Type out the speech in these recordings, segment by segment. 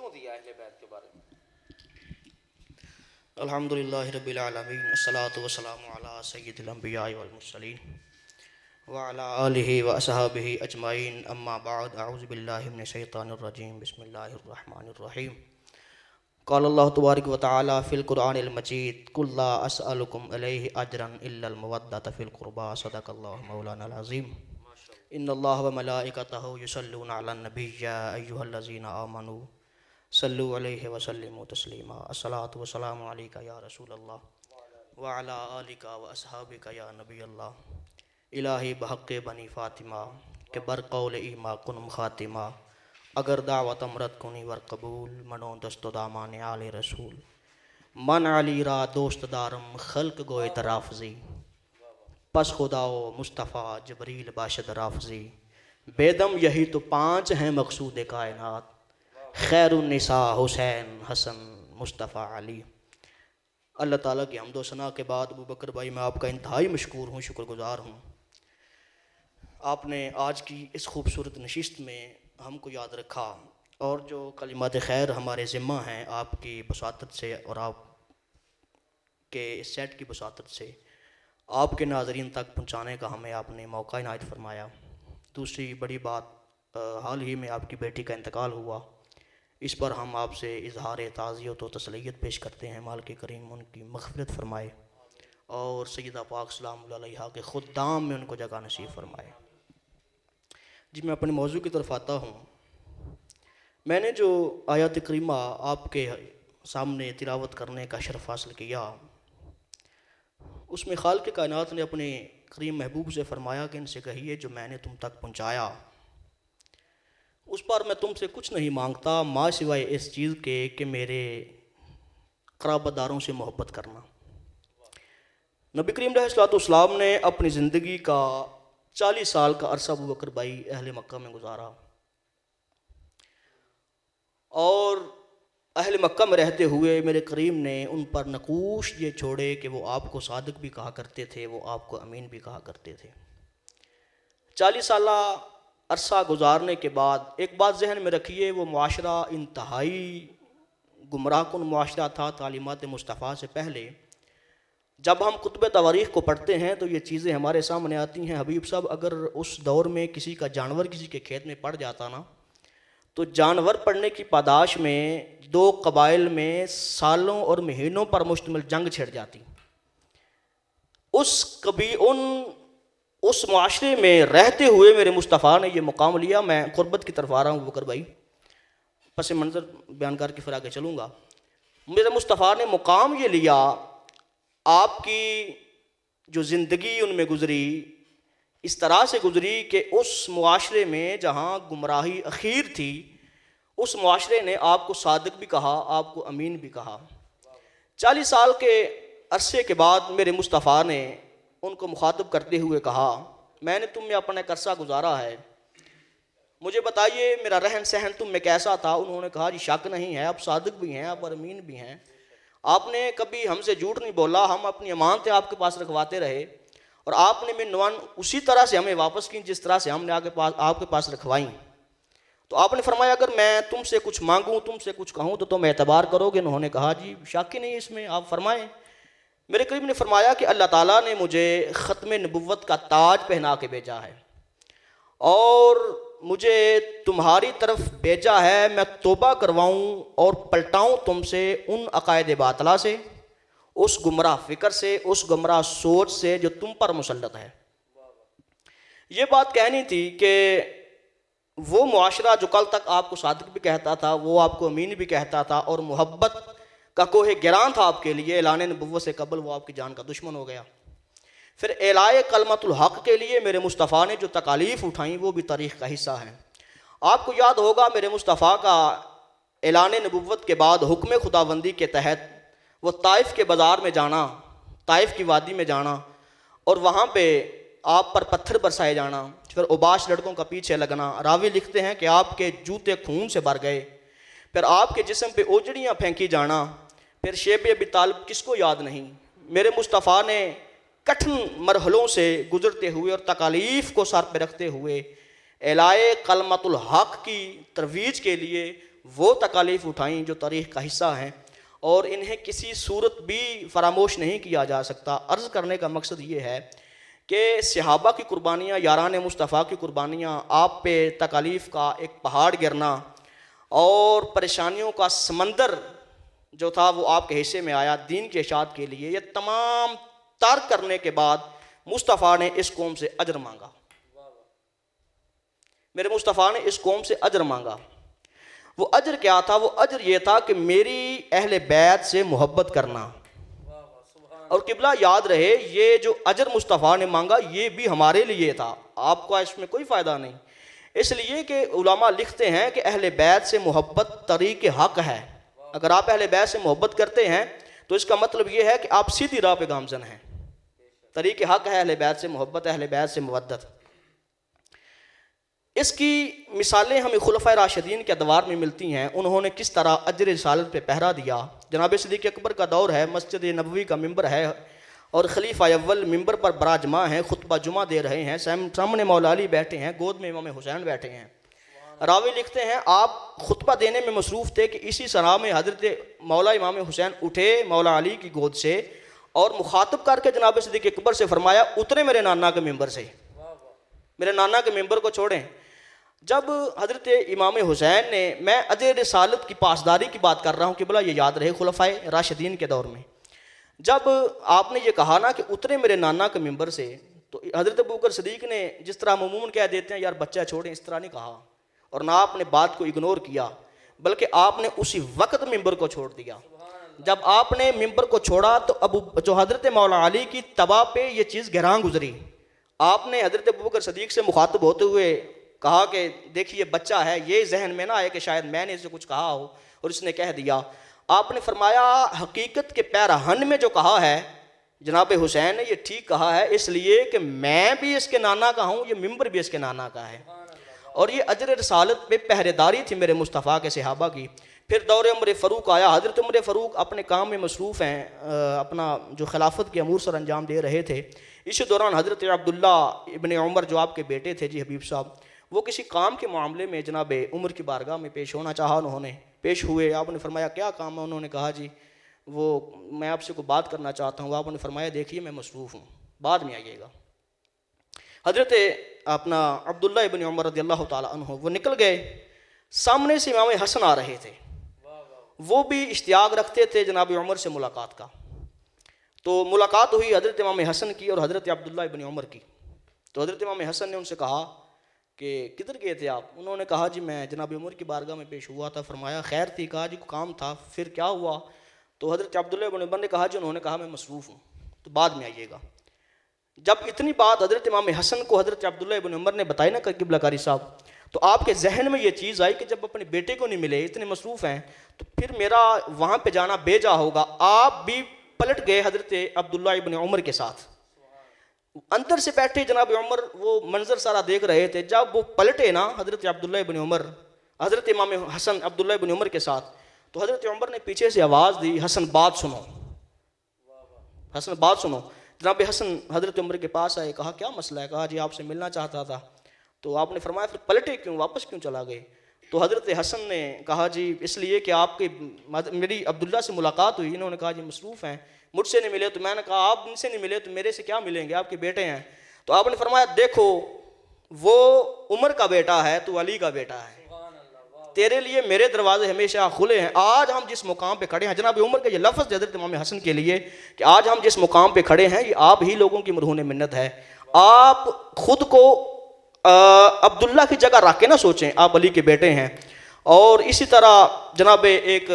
क्यों दिया अहले बैत के बारे में? अल्हम्दुलिल्लाहि रब्बिल आलमीन अस्सलातु वस्सलामु अला सय्यिदिल अंबिया वल मुरसलीन व अला आलिहि व अस्हाबिहि अजमाइन अम्मा बाद अऊज़ु बिल्लाहि मिनश शैतानिर रजीम बिस्मिल्लाहिर रहमानिर रहीम क़ाल अल्लाहु तबारक व तआला फ़िल क़ुरआनिल मजीद कुल ला अस्अलुकुम अलैहि अजरन इल्लल मवद्दत फ़िल क़ुरबा सदक़ल्लाहु मौलानाल अज़ीम इन्नल्लाह व मलाइकतहु युसल्लूना अलन नबी या अय्युहल्लज़ीना आमनू सल्लु अलैहि व सल्लिमू तस्लीमा अस्सलातु वस्सलामु अलैका या रसूल अल्लाह व अला आलिका व अस्हाबिका या नबी अल्लाह इलाही बहक़ बनी फ़ातिमा के बर कौल ईमा कुन खातिमा अगर दावत अमरत कुनी वर कबूल मनो दस्तो दामान आले रसूल मन अली रा दोस्त दारम खल्क गोए तराफजी पस खुदाओ मुस्तफ़ा जबरील बाशद राफजी बेदम यही तो पाँच हैं मकसूद कायनात खैरुन्निसा हुसैन हसन मुस्तफ़ा अली। अल्लाह ताला की हम्दो सना के बाद अबू बकर भाई मैं आपका इंतहाई मशकूर हूँ, शुक्रगुज़ार हूँ। आपने आज की इस खूबसूरत नशिस्त में हमको याद रखा और जो कलिमात खैर हमारे ज़िम्मा हैं आपकी बसातत से और आप के इस सेट की बसातत से आपके नाज़रीन तक पहुँचाने का हमें आपने मौका इनायत फरमाया। दूसरी बड़ी बात, हाल ही में आपकी बेटी का इंतकाल हुआ, इस पर हम आपसे इजहार ताज़ियत व तसलियत पेश करते हैं। मालिक करीम उनकी मग़फ़िरत फ़रमाए और सय्यदा पाक सलामुल्लाह अलैहा के ख़ुद्दाम में उनको जगह नसीब फ़रमाए। जी मैं अपने मौजू की तरफ आता हूँ। मैंने जो आयत करीमा आपके सामने तिलावत करने का शर्फ़ हासिल किया, उसमें खालिक़ कायनात ने अपने करीम महबूब से फ़रमाया कि इनसे कहिए जो मैंने तुम तक पहुँचाया उस पर मैं तुमसे कुछ नहीं मांगता माँ सिवाय इस चीज़ के कि मेरे क़राबतदारों से मोहब्बत करना। नबी करीम अलैहिस्सलाम ने अपनी ज़िंदगी का 40 साल का अरसा अबू बकर भाई अहले मक्का में गुजारा और अहले मक्का में रहते हुए मेरे करीम ने उन पर नकूश ये छोड़े कि वो आपको सादिक भी कहा करते थे, वो आपको अमीन भी कहा करते थे। 40 साल अरसा गुजारने के बाद एक बात जहन में रखिए, वो मुआशरा इंतहाई गुमराहकुन मुआशरा था। तालीमात मुस्तफ़ा से पहले जब हम कुतुब तवारीख़ को पढ़ते हैं तो ये चीज़ें हमारे सामने आती हैं। हबीब साहब, अगर उस दौर में किसी का जानवर किसी के खेत में पड़ जाता ना, तो जानवर पड़ने की पादाश में दो कबाइल में सालों और महीनों पर मुश्तमिल जंग छिड़ जाती। उस मुआशरे में रहते हुए मेरे मुस्तफ़ा ने यह मुकाम लिया। मैं क़ुर्बत की तरफ आ रहा हूँ बकर भाई, पस मंज़र बयान करके फिर आगे चलूँगा। मेरे मुस्तफ़ा ने मुकाम ये लिया, आपकी जो ज़िंदगी उनमें गुज़री इस तरह से गुज़री कि उस मुआशरे में जहाँ गुमराही अखीर थी, उस मुआशरे ने आपको सादिक भी कहा, आपको अमीन भी कहा। 40 साल के अरसे के बाद मेरे मुस्तफ़ा ने उनको मुखातब करते हुए कहा, मैंने तुम में अपना एक अरसा गुजारा है, मुझे बताइए मेरा रहन सहन तुम में कैसा था। उन्होंने कहा, जी शक नहीं है, आप सादिक भी हैं, आप अमीन भी हैं, आपने कभी हमसे झूठ नहीं बोला, हम अपनी अमानतें आपके पास रखवाते रहे और आपने मिनवान उसी तरह से हमें वापस की जिस तरह से हमने आपके पास रखवाई। तो आपने फरमाया, अगर मैं तुमसे कुछ मांगूँ, तुमसे कुछ कहूँ तो तुम एतबार करोगे। उन्होंने कहा, जी शक ही नहीं इसमें, आप फरमाएँ। मेरे करीब ने फरमाया कि अल्लाह ताला ने मुझे ख़त्म नबुव्वत का ताज पहना के भेजा है और मुझे तुम्हारी तरफ भेजा है, मैं तौबा करवाऊँ और पलटाऊँ तुमसे उन अकायद बातला से, उस गुमराह फ़िक्र से, उस गुमराह सोच से जो तुम पर मुसल्लत है। ये बात कहनी थी कि वो मुआशरा जो कल तक आपको सादिक भी कहता था, वो आपको अमीन भी कहता था और मोहब्बत का कोहे गिरान था आपके लिए, ऐलान नबुव्वत से कबल वो आपकी जान का दुश्मन हो गया। फिर एलाए कलमतुल हक़ के लिए मेरे मुस्तफ़ा ने जो तकालीफ़ उठाई वो भी तारीख़ का हिस्सा है। आपको याद होगा मेरे मुस्तफ़ा का ऐलान नबुव्वत के बाद हुक्म खुदाबंदी के तहत वो ताइफ़ के बाज़ार में जाना, ताइफ़ की वादी में जाना और वहाँ पे आप पर पत्थर बरसाए जाना, फिर उबाश लड़कों का पीछे लगना। रावी लिखते हैं कि आपके जूते खून से भर गए, फिर आपके जिस्म पे ओजड़ियाँ फेंकी जाना, फिर शेब अबी तालिब किसको याद नहीं। मेरे मुस्तफ़ा ने कठिन मरहलों से गुजरते हुए और तकालीफ़ को सर पे रखते हुए एलाए कलमतुल हक़ की तरवीज के लिए वो तकालीफ उठाई जो तारीख़ का हिस्सा हैं और इन्हें किसी सूरत भी फरामोश नहीं किया जा सकता। अर्ज़ करने का मकसद ये है कि सहाबा की कुर्बानियाँ, यारान मुस्तफ़ा की कुर्बानियाँ, आप पे तकालीफ़ का एक पहाड़ गिरना और परेशानियों का समंदर जो था वो आपके हिस्से में आया दीन के इशाअत के लिए, ये तमाम तर्क करने के बाद मुस्तफ़ा ने इस कौम से अजर मांगा। मेरे मुस्तफ़ा ने इस कौम से अजर मांगा। वो अजर क्या था? वो अजर ये था कि मेरी अहले बैत से मोहब्बत करना। और किबला याद रहे, ये जो अजर मुस्तफ़ा ने मांगा ये भी हमारे लिए था, आपको इसमें कोई फ़ायदा नहीं। इसलिए कि उलमा लिखते हैं कि अहले बैत से मोहब्बत तरीक़ हक़ है। अगर आप अहले बैत से मोहब्बत करते हैं तो इसका मतलब ये है कि आप सीधी राह पे गामज़न हैं। तरीक़ हक़ है अहले बैत से मोहब्बत, अहले बैत से मवद्दत। इसकी मिसालें हमें खुलफ़ाए राशिदीन के अदवार में मिलती हैं। उन्होंने किस तरह अजर रिसालत पे पहरा दिया। जनाब सिद्दीक़ अकबर का दौर है, मस्जिद नबवी का मिंबर है और खलीफा अव्वल मिंबर पर बराजमा हैं, खुतबा जुमा दे रहे हैं, सामने मौला अली बैठे हैं, गोद में इमाम हुसैन बैठे हैं। रावी लिखते हैं आप खुतबा देने में मसरूफ़ थे कि इसी सराह में हज़रत मौला इमाम हुसैन उठे मौला अली की गोद से और मुखातब करके जनाब सिद्दीक़ अकबर से फरमाया, उतरे मेरे नाना के मिंबर से, मेरे नाना के मिंबर को छोड़ें। जब हज़रत इमाम हुसैन ने, मैं अजर रिसालत की पासदारी की बात कर रहा हूँ कि भला ये याद रहे खुलफ़ाए राशिदीन के दौर में, जब आपने ये कहा ना कि उतरे मेरे नाना के मिंबर से, तो हज़रत अबू बकर सिद्दीक़ ने जिस तरह अमूमन कह देते हैं यार बच्चा छोड़ें, इस तरह नहीं कहा और ना आपने बात को इग्नोर किया, बल्कि आपने उसी वक्त मिंबर को छोड़ दिया। जब आपने मिंबर को छोड़ा तो अबू जो हज़रत मौला अली की तबा पे ये चीज़ गहरां गुजरी। आपने हज़रत अबू बकर सिद्दीक़ से मुखातब होते हुए कहा कि देखिए बच्चा है, ये जहन में ना आए कि शायद मैंने इसे कुछ कहा हो और इसने कह दिया। आपने फरमाया हकीकत के पैराहन में जो कहा है जनाब हुसैन ने, ये ठीक कहा है, इसलिए कि मैं भी इसके नाना का हूँ, ये मिंबर भी इसके नाना का है। और ये अजर रिसालत पे पहरेदारी थी मेरे मुस्तफ़ा के सहाबा की। फिर दौर उमर फ़ारूक आया। हज़रत उमर फ़ारूक अपने काम में मसरूफ़ हैं, अपना जो खिलाफत के अमूर सर अंजाम दे रहे थे। इसी दौरान हज़रत अब्दुल्ला इब्न उमर जो आपके बेटे थे जी हबीब साहब, वो किसी काम के मामले में जनाब उमर की बारगाह में पेश होना चाहा। उन्होंने पेश हुए। आपने फरमाया क्या काम है? उन्होंने कहा जी वो मैं आपसे कोई बात करना चाहता हूँ। आपने फरमाया देखिए मैं मसरूफ़ हूँ, बाद में आइएगा। हज़रत अपना अब्दुल्ला इब्न उमर रज़ियल्लाहु ताला अन्हु वो निकल गए। सामने से इमाम हसन आ रहे थे, वो भी इश्तियाक रखते थे जनाब उमर से मुलाकात का। तो मुलाकात हुई हज़रत इमाम हसन की और हज़रत अब्दुल्ला इब्न उमर की। तो हज़रत इमाम हसन ने उनसे कहा कि किधर गए थे आप? उन्होंने कहा जी मैं जनाब उमर की बारगाह में पेश हुआ था। फरमाया खैर थी? कहा जी काम था। फिर क्या हुआ? तो हज़रत अब्दुल्ला इब्न उमर ने कहा जी, उन्होंने कहा मैं मसरूफ़ हूँ, तो बाद में आइएगा। जब इतनी बात हज़रत इमाम हसन को हज़रत अब्दुल्ला इब्न उमर ने बताई ना क़िबला कारी साहब, तो आपके जहन में ये चीज़ आई कि जब अपने बेटे को नहीं मिले, इतने मसरूफ़ हैं, तो फिर मेरा वहाँ पे जाना बेजा होगा। आप भी पलट गए हज़रत अब्दुल्ला इब्न उमर के साथ। अंदर से बैठे जनाब उमर वो मंजर सारा देख रहे थे। जब वो पलटे ना हज़रत अब्दुल्ला इब्न उमर हज़रत इमाम हसन अब्दुल्ला इब्न उमर के साथ, तो हज़रत उमर ने पीछे से आवाज़ दी, हसन बात सुनो, हसन बात सुनो। जनाब हसन हज़रत उमर के पास आए, कहा क्या मसला है? कहा जी आपसे मिलना चाहता था। तो आपने फरमाया फिर पलटे क्यों, वापस क्यों चला गए? तो हज़रत हसन ने कहा जी इसलिए कि आपके मेरी अब्दुल्ला से मुलाकात हुई। इन्होंने कहा जी मसरूफ़ हैं, मुझसे नहीं मिले। तो मैंने कहा आप इनसे नहीं मिले तो मेरे से क्या मिलेंगे, आपके बेटे हैं। तो आपने फरमाया देखो वो उमर का बेटा है, तो अली का बेटा है, तेरे लिए मेरे दरवाजे हमेशा खुले हैं। आज हम जिस मुकाम पे खड़े हैं, जनाब उमर के ये लफ्ज़ हज़रत इमाम हसन के लिए कि आज हम जिस मुकाम पे खड़े हैं ये आप ही लोगों की मरहून मिन्नत है। आप खुद को अब्दुल्ला की जगह रख के ना सोचें, आप अली के बेटे हैं। और इसी तरह जनाब एक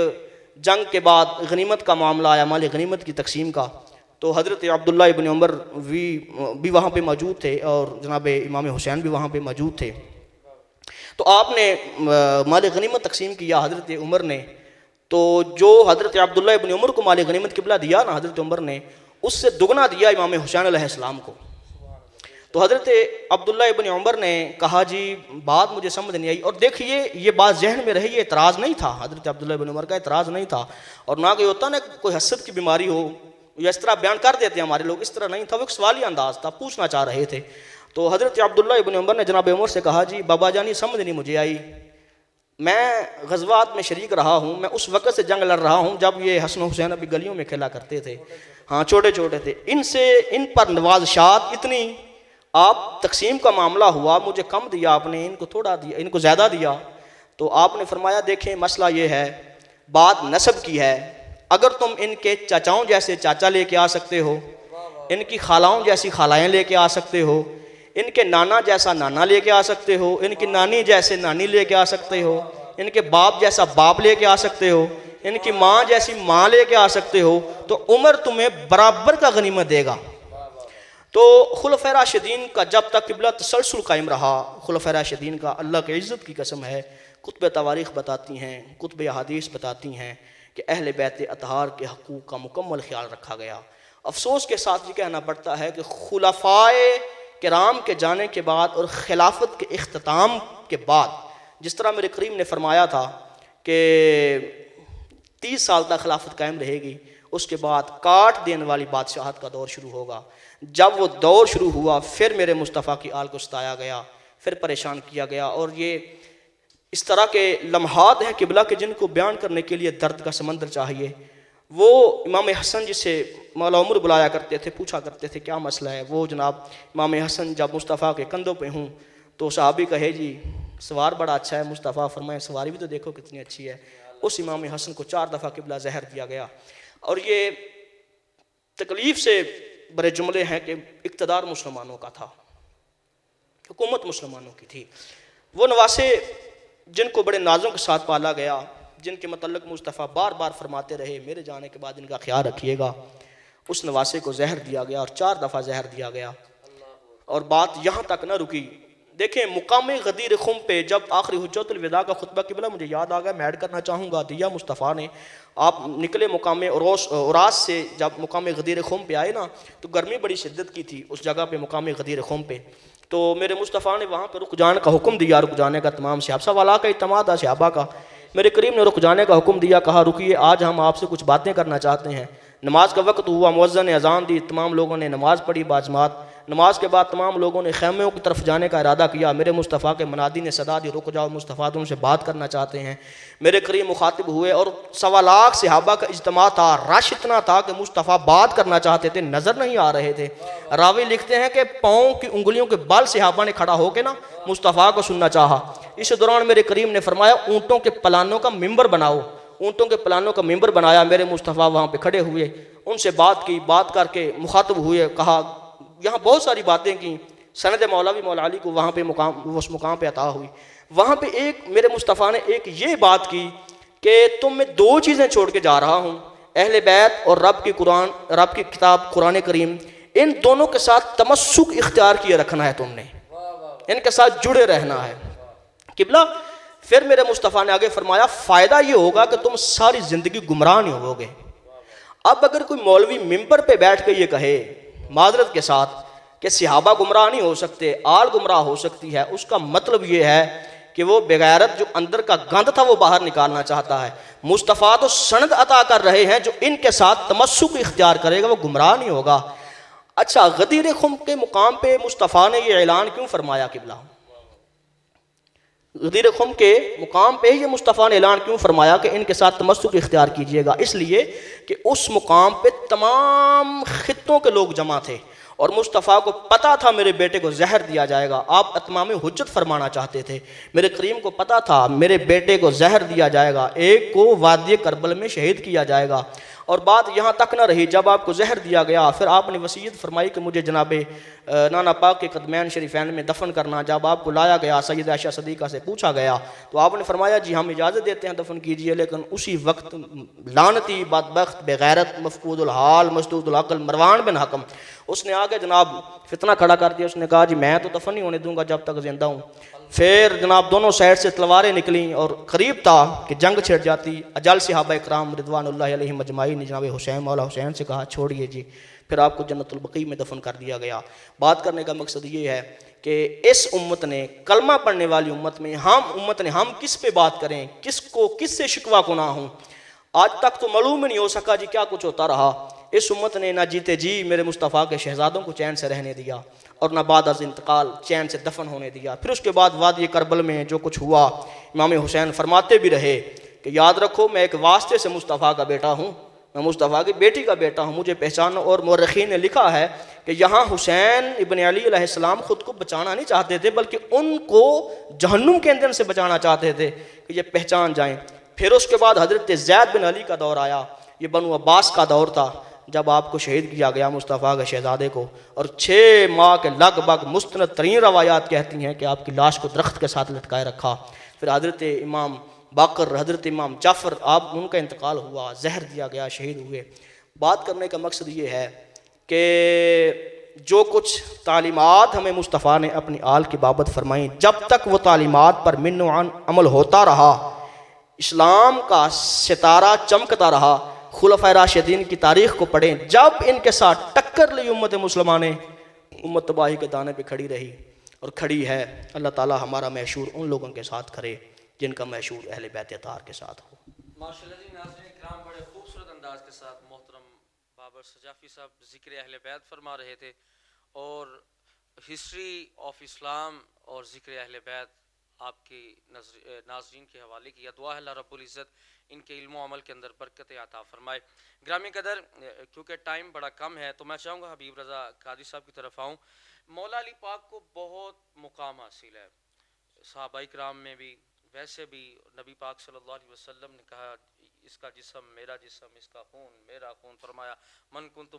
जंग के बाद गनीमत का मामला आया, माल गनीमत की तकसीम का, तो हज़रत अब्दुल्ला इब्न उमर भी वहाँ पे मौजूद थे और जनाब इमाम हुसैन भी वहाँ पे मौजूद थे। तो आपने माल गनीमत तकसीम किया हज़रत उमर ने। तो जो हज़रत अब्दुल्ला इब्न उमर को माल गनीमत किबला दिया ना हज़रत उमर ने, उससे दुगना दिया इमाम हुसैन अलैहिस्सलाम को। तो हज़रत अब्दुल्ला इब्न उमर ने कहा जी बात मुझे समझ नहीं आई। और देखिए ये बात जहन में रही, ये एतराज़ नहीं था, हज़रत अब्दुल्ला इब्न उमर का एतराज़ नहीं था। और ना कोई होता ना कोई हसद की बीमारी हो या इस तरह बयान कर देते हैं हमारे लोग, इस तरह नहीं था। वो एक सवाली अंदाज़ था, पूछना चाह रहे थे। तो हज़रत अब्दुल्ला इब्न उमर ने जनाब उमर से कहा जी बाबा जानी समझ नहीं मुझे आई, मैं गज़वात में शरीक रहा हूँ, मैं उस वक़्त से जंग लड़ रहा हूँ जब ये हसन हुसैन अभी गलियों में खेला करते थे, हाँ छोटे छोटे थे। इन पर नवाज़शात इतनी, आप तकसीम का मामला हुआ, मुझे कम दिया आपने, इनको थोड़ा दिया, इनको ज़्यादा दिया। तो आपने फरमाया देखें मसला ये है, बात नस्ब की है, अगर तुम इनके चाचाओं जैसे चाचा लेके आ सकते हो, इनकी खालाओं जैसी खालाएँ लेके आ सकते हो, इनके नाना जैसा नाना लेके आ सकते हो, इनकी नानी जैसे नानी लेके आ सकते हो, इनके बाप जैसा बाप लेके आ सकते हो, इनकी माँ जैसी माँ लेके आ सकते हो, तो उमर तुम्हें बराबर का गनीमत देगा। तो खुलफ़ाए राशिदीन का जब तक क़िबला तसलसल कायम रहा, खुलफ़ाए राशिदीन का अल्लाह के इज़्ज़त की कसम है, कुतुब तारीख़ बताती हैं, कुतुब हदीस बताती हैं कि अहले बैत अतहार के हकूक़ का मुकम्मल ख्याल रखा गया। अफसोस के साथ ये कहना पड़ता है कि खुलफ़ाए किराम के जाने के बाद और खिलाफत के इख्तिताम के बाद, जिस तरह मेरे करीम ने फरमाया था कि 30 साल तक खिलाफत कायम रहेगी, उसके बाद काट देने वाली बादशाहत का दौर शुरू होगा। जब वो दौर शुरू हुआ फिर मेरे मुस्तफ़ा की आल को सताया गया, फिर परेशान किया गया। और ये इस तरह के लम्हात हैं क़िबला के जिनको बयान करने के लिए दर्द का समंदर चाहिए। वो इमाम हसन जिसे मौला उमर बुलाया करते थे, पूछा करते थे क्या मसला है, वो जनाब इमाम हसन जब मुस्तफ़ा के कंधों पे हूँ तो सहाबी कहे जी सवार बड़ा अच्छा है, मुस्तफ़ा फरमाए सवारी भी तो देखो कितनी अच्छी है। उस इमाम हसन को 4 दफ़ा क़िबला ज़हर दिया गया। और ये तकलीफ़ से बड़े जुमले हैं कि इक़्तिदार मुसलमानों का था, हुकूमत मुसलमानों की थी। वो नवासे जिनको बड़े नाज़ों के साथ पाला गया, जिनके मतलब मुस्तफ़ा बार बार फरमाते रहे मेरे जाने के बाद इनका ख्याल रखिएगा, उस नवासे को जहर दिया गया और 4 दफ़ा जहर दिया गया। और बात यहाँ तक न रुकी। देखें मुकाम गदीर खुम पे जब आखिरी हुज्जतुल विदा का खुतबा क़िबला मुझे याद आ गया, मैं ऐड करना चाहूँगा, दिया मुस्तफ़ा ने। आप निकले मुकाम उरास से, जब मुकाम गदीर खुम पे आए ना तो गर्मी बड़ी शिद्दत की थी उस जगह पे मुकाम गदीर खुम पे। तो मेरे मुस्तफ़ा ने वहाँ पर रुक जाने का हुक्म दिया, रुक जाने का तमाम सहाबा वाला का इत्तमाद था सहाबा का। मेरे करीम ने रुक जाने का हुक्म दिया, कहा रुकिए आज हम आपसे कुछ बातें करना चाहते हैं। नमाज का वक्त हुआ, मुअज्जिन ने अज़ान दी, तमाम लोगों ने नमाज़ पढ़ी बाजमात। नमाज के बाद तमाम लोगों ने खैमों की तरफ जाने का इरादा किया। मेरे मुस्तफ़ा के मुनादी ने सदा दी रुक जाओ, मुस्तफ़ा तुमसे बात करना चाहते हैं। मेरे करीम मुखातिब हुए और 1.25 लाख सहाबा का इज्तिमा था। रश इतना था कि मुस्तफ़ा बात करना चाहते थे, नज़र नहीं आ रहे थे। रावी लिखते हैं कि पाँव की उंगलियों के बल सहाबा ने खड़ा होकर ना मुस्तफ़ा को सुनना चाहा। इस दौरान मेरे करीम ने फरमाया ऊँटों के पलानों का मिंबर बनाओ। ऊँटों के पलानों का मिंबर बनाया। मेरे मुस्तफ़ा वहाँ पर खड़े हुए, उनसे बात की, बात करके मुखातिब हुए, कहा यहाँ बहुत सारी बातें की। सनद मौलवी मौला अली को वहाँ पे उस मुकाम पे अता हुई। वहाँ पे एक मेरे मुस्तफ़ा ने एक ये बात की कि तुम मैं 2 चीज़ें छोड़ के जा रहा हूँ, अहले बैत और रब की किताब कुरान करीम, इन दोनों के साथ तमस्सुक इख्तियार किए रखना है, तुमने इनके साथ जुड़े रहना है। क़िबला फिर मेरे मुस्तफ़ा ने आगे फरमाया फ़ायदा ये होगा कि तुम सारी ज़िंदगी गुमराह नहीं होगे। अब अगर कोई मौलवी मिंबर पे बैठ के ये कहे माजरत के साथ कि सहाबा गुमराह नहीं हो सकते, आल गुमराह हो सकती है, उसका मतलब ये है कि वो बेगैरत जो अंदर का गंद था वो बाहर निकालना चाहता है। मुस्तफ़ा तो सनद अता कर रहे हैं, जो इनके साथ तमस्सुक इख्तियार करेगा वो गुमराह नहीं होगा। अच्छा, गदीर खुम के मुकाम पे मुस्तफ़ा ने ये ऐलान क्यों फरमाया? क़िबला गदीर खुम के मुकाम पे ये मुस्तफ़ा ने ऐलान क्यों फरमाया कि इनके साथ तमस्सुक इख्तियार कीजिएगा? इसलिए कि उस मुकाम पे तमाम खित्तों के लोग जमा थे और मुस्तफ़ा को पता था मेरे बेटे को जहर दिया जाएगा। आप अतमाम हुज्जत फरमाना चाहते थे। मेरे करीम को पता था मेरे बेटे को जहर दिया जाएगा, एक को वादी करबल में शहीद किया जाएगा। और बात यहाँ तक न रही, जब आपको जहर दिया गया फिर आपने वसीयत फरमाई कि मुझे जनाबे नाना पाक के कदमैन शरीफैन में दफन करना। जब आपको लाया गया, सैयदा आयशा सदीक़ा से पूछा गया तो आपने फरमाया जी हम इजाज़त देते हैं, दफन कीजिए। लेकिन उसी वक्त लानती बदबख्त बेगैरत मफकूदुल हाल मसदूदुल अक़ल मरवान बिन हकम, उसने आगे जनाब फितना खड़ा कर दिया। उसने कहा जी मैं तो दफन नहीं होने दूंगा जब तक जिंदा हूँ। फिर जनाब दोनों साइड से तलवारें निकली और करीब था कि जंग छिड़ जाती। अजल सहाबा इकराम रिदवानुल्लाहि अलैहिम अजमाईन ने जनाब हुसैन मौला हुसैन से कहा छोड़िए जी, फिर आपको जन्नतुल बक़ी में दफन कर दिया गया। बात करने का मकसद ये है कि इस उम्मत ने, कलमा पढ़ने वाली उम्मत में हम किस पे बात करें, किससे शिकवा गुनाह हूँ? आज तक तो मालूम ही नहीं हो सका जी क्या कुछ होता रहा। इस उम्मत ने ना जीते जी मेरे मुस्तफ़ा के शहज़ादों को चैन से रहने दिया और ना बाद अज़ इंतकाल चैन से दफन होने दिया। फिर उसके बाद वादी करबल में जो कुछ हुआ, इमाम हुसैन फरमाते भी रहे कि याद रखो मैं एक वास्ते से मुस्तफ़ा का बेटा हूँ, मैं मुस्तफ़ा की बेटी का बेटा हूँ, मुझे पहचानो। और मौरख़ीन ने लिखा है कि यहाँ हुसैन इब्न अली अलैहिस्सलाम ख़ुद को बचाना नहीं चाहते थे, बल्कि उनको जहन्नुम के अंदर से बचाना चाहते थे कि ये पहचान जाएँ। फिर उसके बाद हज़रत ज़ैद बिन अली का दौर आया, ये बनु अब्बास का दौर था, जब आपको शहीद किया गया मुस्तफ़ा के शहज़ादे को। और 6 माह के लगभग मुस्तनद तरीन रवायात कहती हैं कि आपकी लाश को दरख्त के साथ लटकाए रखा। फिर हज़रत इमाम बाकर, हज़रत इमाम जाफ़र, आप उनका इंतकाल हुआ, जहर दिया गया, शहीद हुए। बात करने का मकसद ये है कि जो कुछ तालीमात हमें मुस्तफ़ा ने अपनी आल की बाबत फरमाई, जब तक वो तालीमात पर मिन्नवान अमल होता रहा, इस्लाम का सितारा चमकता रहा। खुलफ़ाए राशिदीन की तारीख़ को पढ़ें, जब इनके साथ टक्कर ली उम्मत मुसलमान ने, उम्मत तबाही के दाने पे खड़ी रही और खड़ी है। अल्लाह ताला हमारा महशूर उन लोगों के साथ करे जिनका महशूर अहले बैत अतार के साथ हो। माशाअल्लाह जी, नाज़रीन किराम, बड़े खूबसूरत अंदाज के साथ मोहतरम बाबर सजाफ़ी साहब ज़िक्र अहले बैत फरमा रहे थे और हिस्ट्री ऑफ इस्लाम और ज़िक्र अहले बैत आपकी नाज़रीन के हवाले किया। दुआ है अल्लाह रब्बुल इज़्ज़त इनके इल्म अमल के अंदर बरकत अता फरमाए। ग्रामी कदर, क्योंकि टाइम बड़ा कम है तो मैं चाहूँगा हबीब रज़ा कादी साहब की तरफ आऊँ। मौला अली पाक को बहुत मुकाम हासिल है सहाबाए किराम में भी, वैसे भी नबी पाक सल्लल्लाहु अलैहि वसल्लम ने कहा इसका जिस्म मेरा जिस्म, इसका खून मेरा खून, फरमाया मन कुन्तु